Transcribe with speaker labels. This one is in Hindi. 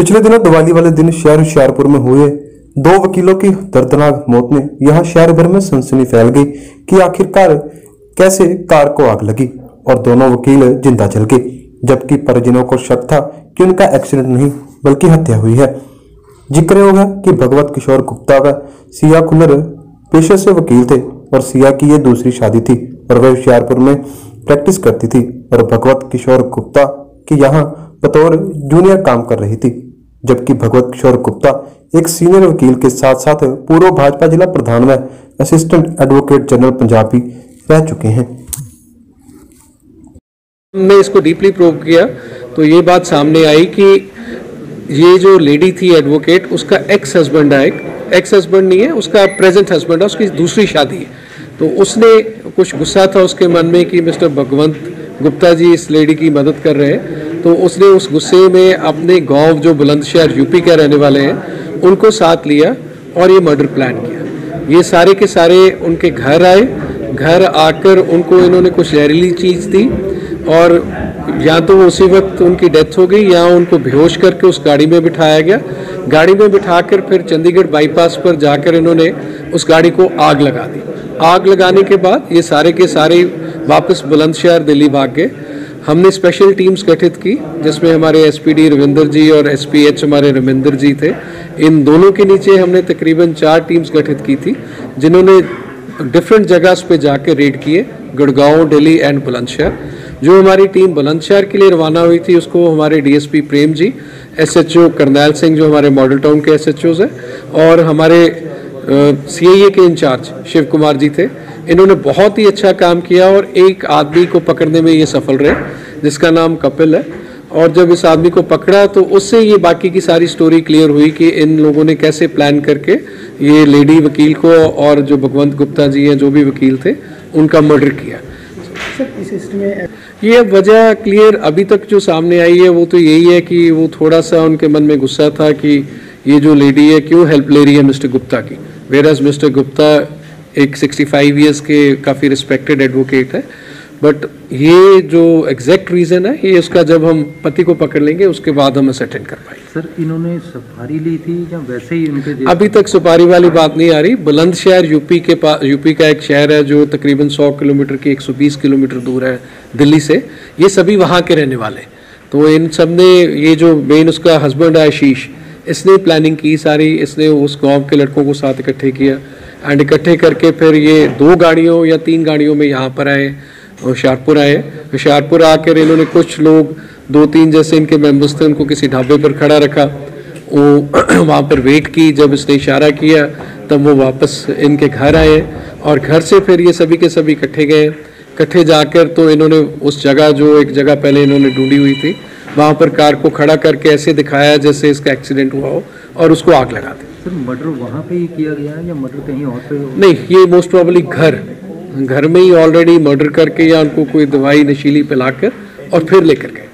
Speaker 1: पिछले दिनों दिवाली वाले दिन शहर होशियारपुर में हुए दो वकीलों की दर्दनाक मौत में यहां शहर भर में सनसनी फैल गई कि आखिरकार कैसे कार को आग लगी और दोनों वकील जिंदा जल गए, जबकि परिजनों को शक था कि उनका एक्सीडेंट नहीं बल्कि हत्या हुई है। जिक्र होगा कि भगवत किशोर गुप्ता व सिया खुल्लर पेशे से वकील थे और सिया की ये दूसरी शादी थी और वह होशियारपुर में प्रैक्टिस करती थी और भगवत किशोर गुप्ता की यहाँ बतौर जूनियर काम कर रही थी, जबकि भगवत किशोर गुप्ता एक सीनियर वकील के साथ साथ पूर्व भाजपा जिला प्रधान व असिस्टेंट एडवोकेट जनरल पंजाब भी रह चुके हैं।
Speaker 2: हमने इसको डीपली प्रोब किया तो ये बात सामने आई कि ये जो लेडी थी एडवोकेट, उसका एक्स हस्बैंड है, एक्स हस्बैंड नहीं है, उसका प्रेजेंट हस्बैंड है, उसकी दूसरी शादी है। तो उसने कुछ गुस्सा था उसके मन में कि मिस्टर भगवंत गुप्ता जी इस लेडी की मदद कर रहे हैं, तो उसने उस गुस्से में अपने गांव जो बुलंदशहर यूपी के रहने वाले हैं उनको साथ लिया और ये मर्डर प्लान किया। ये सारे के सारे उनके घर आए, घर आकर उनको इन्होंने कुछ जहरीली चीज़ दी और या तो उसी वक्त उनकी डेथ हो गई या उनको बेहोश करके उस गाड़ी में बिठाया गया। गाड़ी में बिठाकर फिर चंडीगढ़ बाईपास पर जाकर इन्होंने उस गाड़ी को आग लगा दी। आग लगाने के बाद ये सारे के सारे वापस बुलंदशहर दिल्ली भाग गए। हमने स्पेशल टीम्स गठित की जिसमें हमारे एसपीडी रविंदर जी और एसपीएच हमारे रविंदर जी थे। इन दोनों के नीचे हमने तकरीबन 4 टीम्स गठित की थी जिन्होंने डिफरेंट जगह पे जाकर रेड किए, गुड़गांव, दिल्ली एंड बुलंदशहर। जो हमारी टीम बुलंदशहर के लिए रवाना हुई थी उसको हमारे डीएसपी प्रेम जी, एसएचओ करनैल सिंह जो हमारे मॉडल टाउन के एसएचओज हैं और हमारे सीआईए के इंचार्ज शिव कुमार जी थे। इन्होंने बहुत ही अच्छा काम किया और एक आदमी को पकड़ने में ये सफल रहे जिसका नाम कपिल है। और जब इस आदमी को पकड़ा तो उससे ये बाकी की सारी स्टोरी क्लियर हुई कि इन लोगों ने कैसे प्लान करके ये लेडी वकील को और जो भगवंत गुप्ता जी हैं जो भी वकील थे उनका मर्डर किया। ये वजह क्लियर अभी तक जो सामने आई है वो तो यही है कि वो थोड़ा सा उनके मन में गुस्सा था कि ये जो लेडी है क्यों हेल्प ले रही है मिस्टर गुप्ता की, वेयरएज मिस्टर गुप्ता एक 65 ईयर्स के काफ़ी रिस्पेक्टेड एडवोकेट है। बट ये जो एग्जैक्ट रीज़न है ये उसका जब हम पति को पकड़ लेंगे उसके बाद हम असेटेंड कर पाएंगे।
Speaker 3: सर इन्होंने सुपारी ली थी या वैसे ही उनके
Speaker 2: अभी तक सुपारी वाली बात नहीं आ रही। बुलंदशहर यूपी के पास, यूपी का एक शहर है जो तकरीबन 100 किलोमीटर की 120 किलोमीटर दूर है दिल्ली से। ये सभी वहाँ के रहने वाले, तो इन सब ने ये जो मेन उसका हस्बैंड है आशीष, इसने प्लानिंग की सारी, इसने उस गाँव के लड़कों को साथ इकट्ठे किया एंड इकट्ठे करके फिर ये 2 गाड़ियों या 3 गाड़ियों में यहाँ पर आए, होशियारपुर आए। होशियारपुर आकर इन्होंने कुछ लोग 2-3 जैसे इनके मेंबर्स थे उनको किसी ढाबे पर खड़ा रखा, वो वहाँ पर वेट की। जब इसने इशारा किया तब वो वापस इनके घर आए और घर से फिर ये सभी के सभी इकट्ठे गए। इकट्ठे जाकर तो इन्होंने उस जगह जो एक जगह पहले इन्होंने ढूंढी हुई थी वहाँ पर कार को खड़ा करके ऐसे दिखाया जैसे इसका एक्सीडेंट हुआ हो और उसको आग लगा दी।
Speaker 3: सर मर्डर वहाँ पे ही किया गया है या मर्डर कहीं और पे?
Speaker 2: नहीं, ये मोस्ट प्रोबेबली घर में ही ऑलरेडी मर्डर करके या उनको कोई दवाई नशीली पिलाकर और फिर लेकर गए।